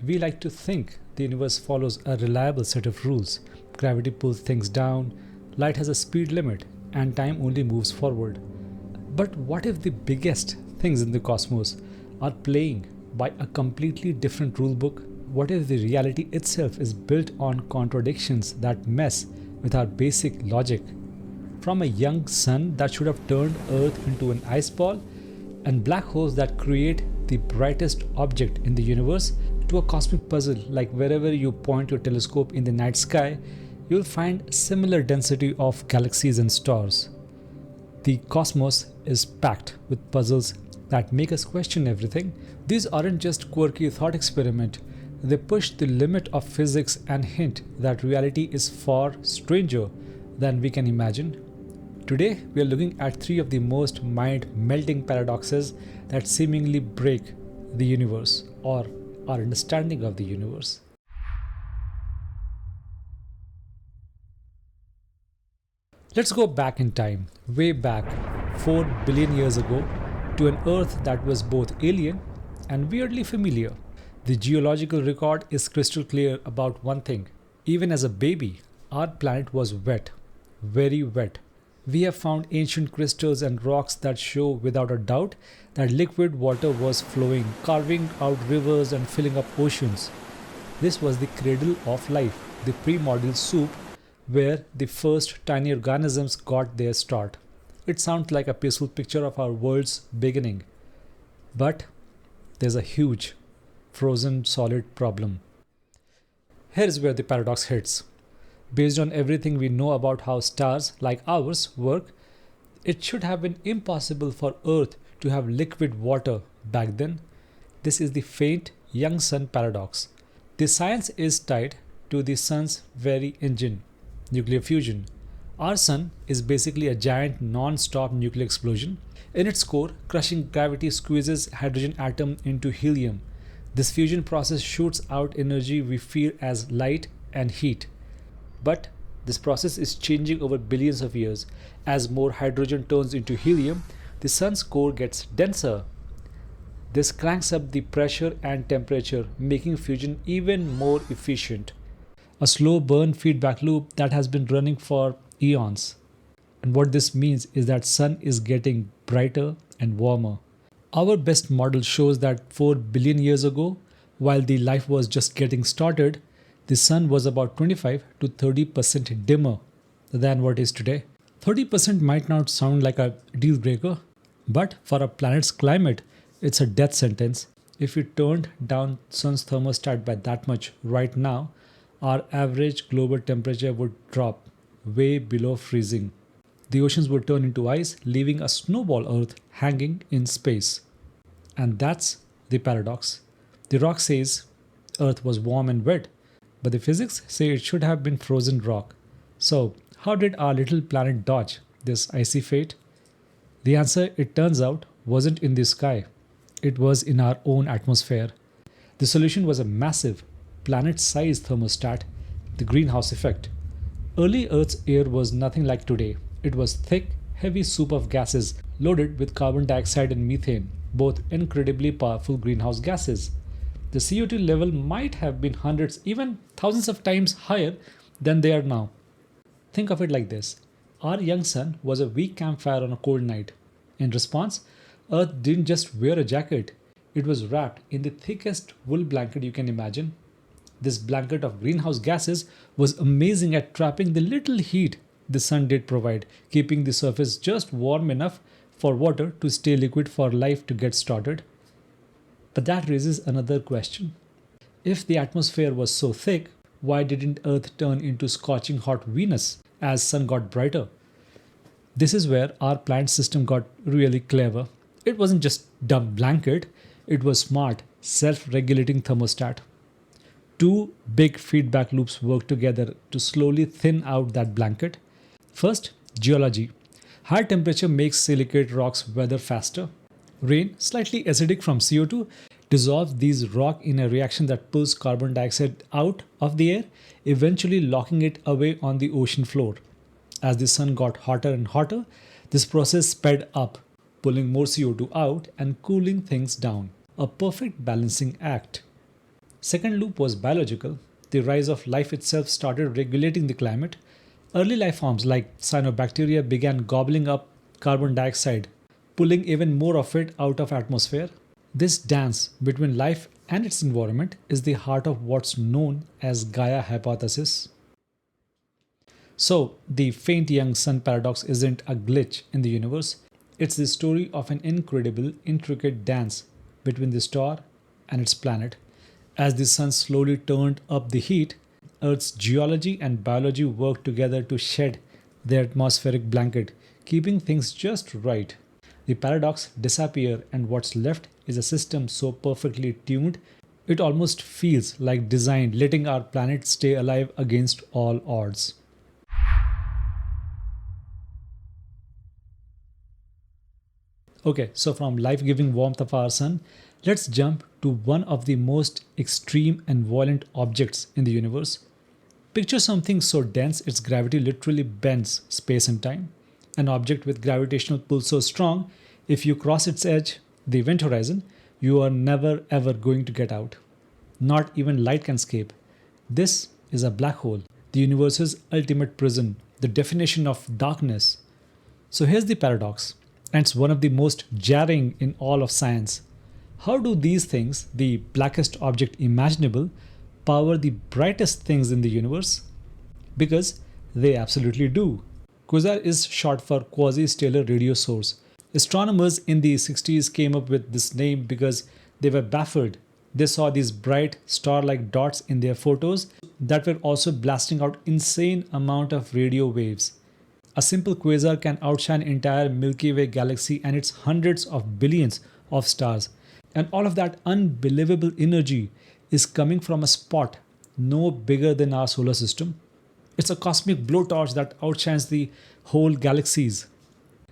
We like to think the universe follows a reliable set of rules. Gravity pulls things down, light has a speed limit, and time only moves forward. But what if the biggest things in the cosmos are playing by a completely different rulebook? What if the reality itself is built on contradictions that mess with our basic logic? From a young sun that should have turned Earth into an ice ball, and black holes that create the brightest object in the universe, to a cosmic puzzle like wherever you point your telescope in the night sky, you'll find similar density of galaxies and stars. The cosmos is packed with puzzles that make us question everything. These aren't just quirky thought experiments, they push the limit of physics and hint that reality is far stranger than we can imagine. Today, we are looking at three of the most mind-melting paradoxes that seemingly break the universe or our understanding of the universe. Let's go back in time, way back 4 billion years ago, to an Earth that was both alien and weirdly familiar. The geological record is crystal clear about one thing. Even as a baby, our planet was wet, very wet. We have found ancient crystals and rocks that show without a doubt that liquid water was flowing, carving out rivers and filling up oceans. This was the cradle of life, the primordial soup where the first tiny organisms got their start. It sounds like a peaceful picture of our world's beginning. But there's a huge, frozen solid problem. Here's where the paradox hits. Based on everything we know about how stars like ours work, it should have been impossible for Earth to have liquid water back then. This is the faint young sun paradox. The science is tied to the sun's very engine, nuclear fusion. Our sun is basically a giant non-stop nuclear explosion. In its core, crushing gravity squeezes hydrogen atom into helium. This fusion process shoots out energy we feel as light and heat. But this process is changing over billions of years. As more hydrogen turns into helium, the sun's core gets denser. This cranks up the pressure and temperature, making fusion even more efficient. A slow burn feedback loop that has been running for eons. And what this means is that sun is getting brighter and warmer. Our best model shows that 4 billion years ago, while the life was just getting started, the sun was about 25 to 30% dimmer than what is today. 30% might not sound like a deal breaker, but for a planet's climate, it's a death sentence. If we turned down sun's thermostat by that much right now, our average global temperature would drop way below freezing. The oceans would turn into ice, leaving a snowball Earth hanging in space. And that's the paradox. The rock says Earth was warm and wet, but the physics say it should have been frozen rock. So, how did our little planet dodge this icy fate? The answer, it turns out, wasn't in the sky. It was in our own atmosphere. The solution was a massive, planet-sized thermostat, the greenhouse effect. Early Earth's air was nothing like today. It was thick, heavy soup of gases loaded with carbon dioxide and methane, both incredibly powerful greenhouse gases. The CO2 level might have been hundreds, even thousands of times higher than they are now. Think of it like this. Our young sun was a weak campfire on a cold night. In response, Earth didn't just wear a jacket, it was wrapped in the thickest wool blanket you can imagine. This blanket of greenhouse gases was amazing at trapping the little heat the sun did provide, keeping the surface just warm enough for water to stay liquid for life to get started. But that raises another question. If the atmosphere was so thick, why didn't Earth turn into scorching hot Venus as sun got brighter? This is where our planet system got really clever. It wasn't just dumb blanket, it was smart, self-regulating thermostat. Two big feedback loops work together to slowly thin out that blanket. First, geology. High temperature makes silicate rocks weather faster. Rain, slightly acidic from CO2, dissolves these rocks in a reaction that pulls carbon dioxide out of the air, eventually locking it away on the ocean floor. As the sun got hotter and hotter, this process sped up, pulling more CO2 out and cooling things down. A perfect balancing act. Second loop was biological. The rise of life itself started regulating the climate. Early life forms like cyanobacteria began gobbling up carbon dioxide, pulling even more of it out of atmosphere. This dance between life and its environment is the heart of what's known as Gaia hypothesis. So, the faint young sun paradox isn't a glitch in the universe, it's the story of an incredible, intricate dance between the star and its planet. As the sun slowly turned up the heat, Earth's geology and biology worked together to shed their atmospheric blanket, keeping things just right. The paradox disappears, and what's left is a system so perfectly tuned it almost feels like designed, letting our planet stay alive against all odds. Okay, so from life giving warmth of our sun, let's jump to one of the most extreme and violent objects in the universe. Picture something so dense its gravity literally bends space and time. An object with gravitational pull so strong, if you cross its edge, the event horizon, you are never ever going to get out. Not even light can escape. This is a black hole, the universe's ultimate prison, the definition of darkness. So here's the paradox, and it's one of the most jarring in all of science. How do these things, the blackest object imaginable, power the brightest things in the universe? Because they absolutely do. Quasar is short for quasi-stellar radio source. Astronomers in the 60s came up with this name because they were baffled. They saw these bright star-like dots in their photos that were also blasting out insane amount of radio waves. A simple quasar can outshine entire Milky Way galaxy and its hundreds of billions of stars. And all of that unbelievable energy is coming from a spot no bigger than our solar system. It's a cosmic blowtorch that outshines the whole galaxies.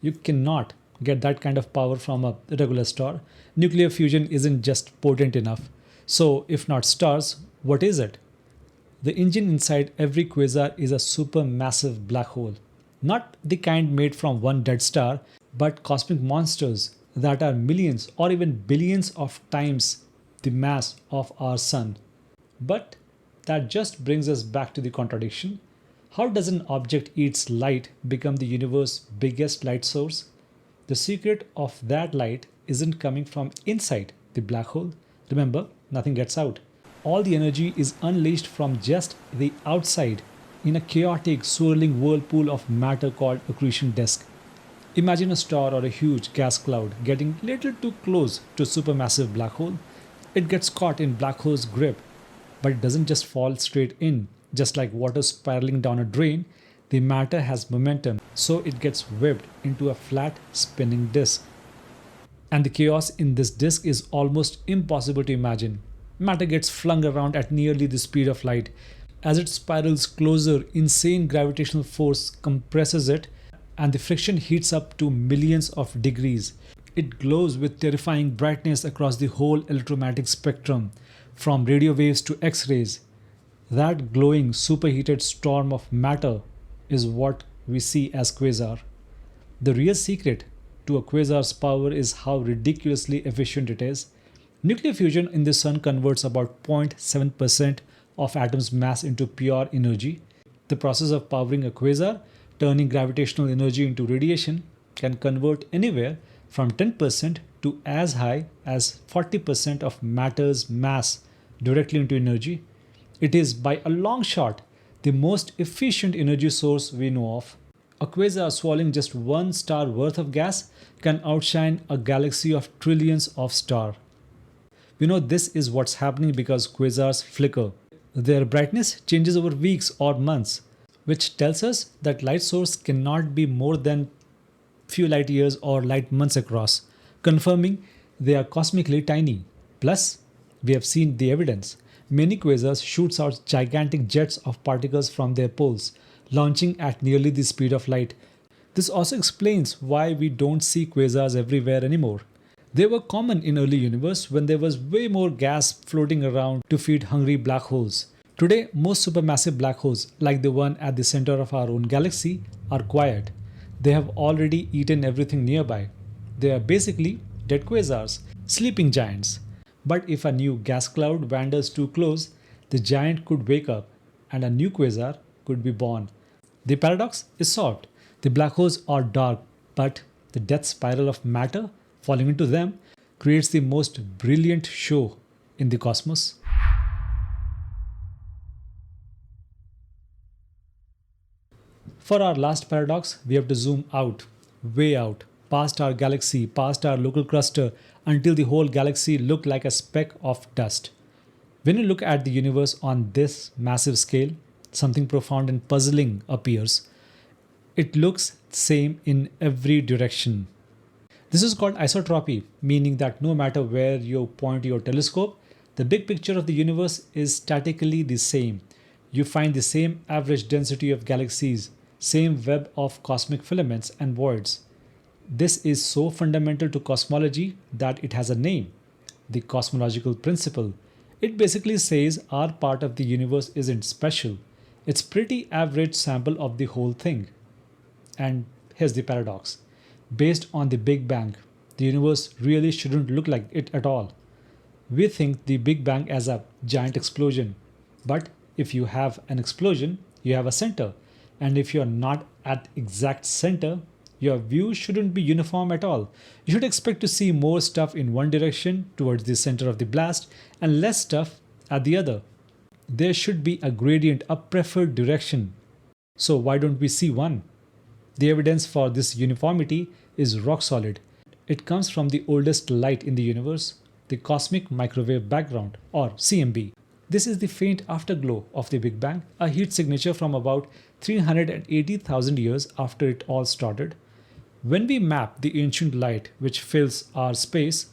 You cannot get that kind of power from a regular star. Nuclear fusion isn't just potent enough. So, if not stars, what is it? The engine inside every quasar is a supermassive black hole. Not the kind made from one dead star, but cosmic monsters that are millions or even billions of times the mass of our sun. But that just brings us back to the contradiction. How does an object eats light become the universe's biggest light source? The secret of that light isn't coming from inside the black hole. Remember, nothing gets out. All the energy is unleashed from just the outside in a chaotic, swirling whirlpool of matter called accretion disk. Imagine a star or a huge gas cloud getting little too close to a supermassive black hole. It gets caught in black hole's grip, but it doesn't just fall straight in. Just like water spiraling down a drain, the matter has momentum, so it gets whipped into a flat, spinning disk. And the chaos in this disk is almost impossible to imagine. Matter gets flung around at nearly the speed of light. As it spirals closer, insane gravitational force compresses it, and the friction heats up to millions of degrees. It glows with terrifying brightness across the whole electromagnetic spectrum, from radio waves to X-rays. That glowing, superheated storm of matter is what we see as quasar. The real secret to a quasar's power is how ridiculously efficient it is. Nuclear fusion in the sun converts about 0.7% of atoms' mass into pure energy. The process of powering a quasar, turning gravitational energy into radiation, can convert anywhere from 10% to as high as 40% of matter's mass directly into energy. It is by a long shot the most efficient energy source we know of. A quasar swallowing just one star worth of gas can outshine a galaxy of trillions of stars. We know this is what's happening because quasars flicker. Their brightness changes over weeks or months, which tells us that light source cannot be more than few light years or light months across, confirming they are cosmically tiny. Plus, we have seen the evidence. Many quasars shoots out gigantic jets of particles from their poles, launching at nearly the speed of light. This also explains why we don't see quasars everywhere anymore. They were common in early universe when there was way more gas floating around to feed hungry black holes. Today, most supermassive black holes, like the one at the center of our own galaxy, are quiet. They have already eaten everything nearby. They are basically dead quasars, sleeping giants. But if a new gas cloud wanders too close, the giant could wake up and a new quasar could be born. The paradox is solved. The black holes are dark, but the death spiral of matter falling into them creates the most brilliant show in the cosmos. For our last paradox, we have to zoom out, way out, past our galaxy, past our local cluster, until the whole galaxy looked like a speck of dust. When you look at the universe on this massive scale, something profound and puzzling appears. It looks same in every direction. This is called isotropy, meaning that no matter where you point your telescope, the big picture of the universe is statically the same. You find the same average density of galaxies, same web of cosmic filaments and voids. This is so fundamental to cosmology that it has a name, the cosmological principle. It basically says our part of the universe isn't special. It's pretty average sample of the whole thing. And here's the paradox. Based on the Big Bang, the universe really shouldn't look like it at all. We think the Big Bang as a giant explosion. But if you have an explosion, you have a center. And if you're not at exact center, your view shouldn't be uniform at all. You should expect to see more stuff in one direction towards the center of the blast and less stuff at the other. There should be a gradient, a preferred direction. So why don't we see one? The evidence for this uniformity is rock solid. It comes from the oldest light in the universe, the cosmic microwave background, or CMB. This is the faint afterglow of the Big Bang, a heat signature from about 380,000 years after it all started. When we map the ancient light which fills our space,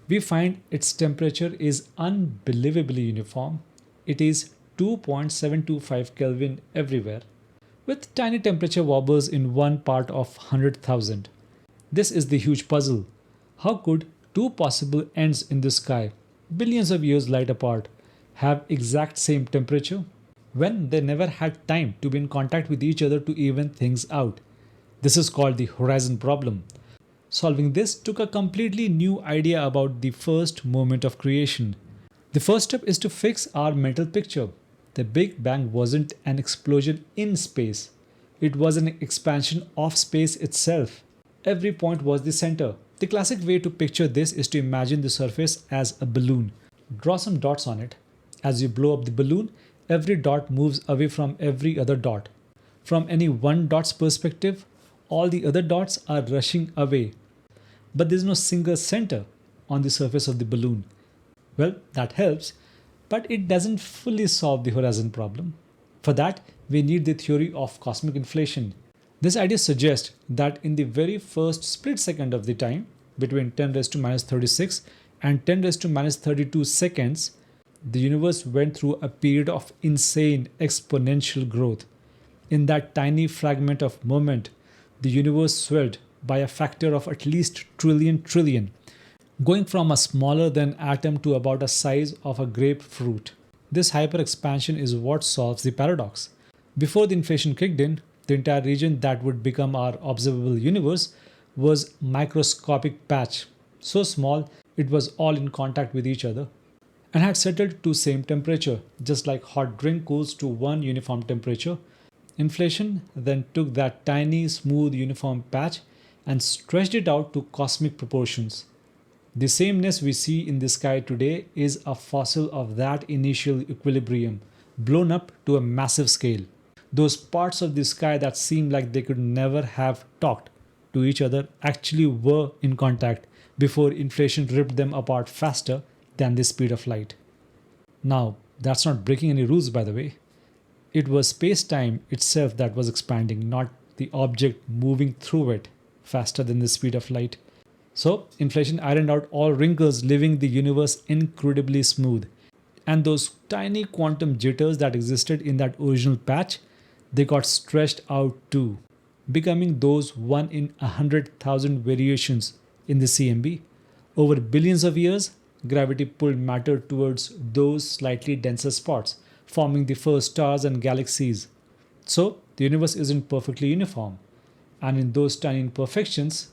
we find its temperature is unbelievably uniform. It is 2.725 Kelvin everywhere, with tiny temperature wobbles in one part of 100,000. This is the huge puzzle. How could two possible ends in the sky, billions of years light apart, have exact same temperature when they never had time to be in contact with each other to even things out? This is called the horizon problem. Solving this took a completely new idea about the first moment of creation. The first step is to fix our mental picture. The Big Bang wasn't an explosion in space. It was an expansion of space itself. Every point was the center. The classic way to picture this is to imagine the surface as a balloon. Draw some dots on it. As you blow up the balloon, every dot moves away from every other dot. From any one dot's perspective, all the other dots are rushing away. But there's no single center on the surface of the balloon. Well, that helps, but it doesn't fully solve the horizon problem. For that, we need the theory of cosmic inflation. This idea suggests that in the very first split second of the time, between 10 raised to minus 36 and 10 raised to minus 32 seconds, the universe went through a period of insane exponential growth. In that tiny fragment of moment, the universe swelled by a factor of at least trillion, going from a smaller than atom to about the size of a grapefruit. This hyper expansion is what solves the paradox. Before the inflation kicked in, the entire region that would become our observable universe was microscopic patch, so small it was all in contact with each other and had settled to same temperature, just like hot drink cools to one uniform temperature. Inflation then took that tiny, smooth, uniform patch and stretched it out to cosmic proportions. The sameness we see in the sky today is a fossil of that initial equilibrium, blown up to a massive scale. Those parts of the sky that seemed like they could never have talked to each other actually were in contact before inflation ripped them apart faster than the speed of light. Now, that's not breaking any rules, by the way. It was space-time itself that was expanding, not the object moving through it faster than the speed of light. So, inflation ironed out all wrinkles, leaving the universe incredibly smooth. And those tiny quantum jitters that existed in that original patch, they got stretched out too, becoming those 1 in 100,000 variations in the CMB. Over billions of years, gravity pulled matter towards those slightly denser spots, forming the first stars and galaxies. So, the universe isn't perfectly uniform. And in those tiny imperfections,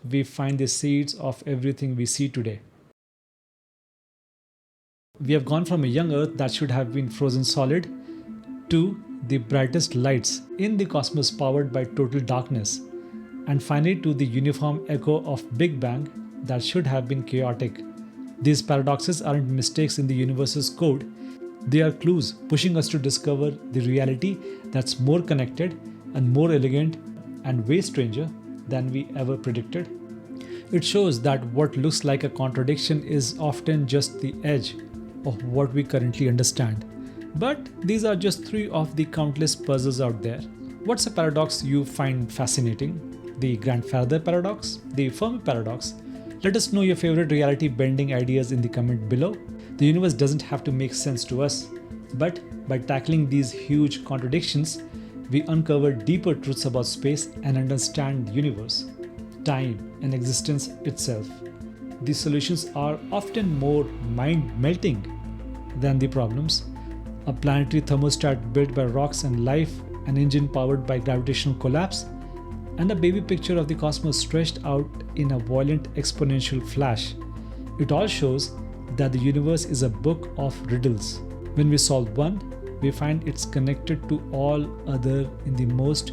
we find the seeds of everything we see today. We have gone from a young Earth that should have been frozen solid to the brightest lights in the cosmos powered by total darkness, and finally to the uniform echo of Big Bang that should have been chaotic. These paradoxes aren't mistakes in the universe's code, they are clues pushing us to discover the reality that's more connected and more elegant and way stranger than we ever predicted. It shows that what looks like a contradiction is often just the edge of what we currently understand. But these are just three of the countless puzzles out there. What's a paradox you find fascinating? The grandfather paradox? The Fermi paradox? Let us know your favorite reality bending ideas in the comment below. The universe doesn't have to make sense to us, but by tackling these huge contradictions, we uncover deeper truths about space and understand the universe, time, and existence itself. These solutions are often more mind-melting than the problems. A planetary thermostat built by rocks and life, an engine powered by gravitational collapse, and a baby picture of the cosmos stretched out in a violent exponential flash. It all shows that the universe is a book of riddles. When we solve one, we find it's connected to all other in the most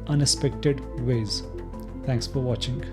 unexpected ways. Thanks for watching.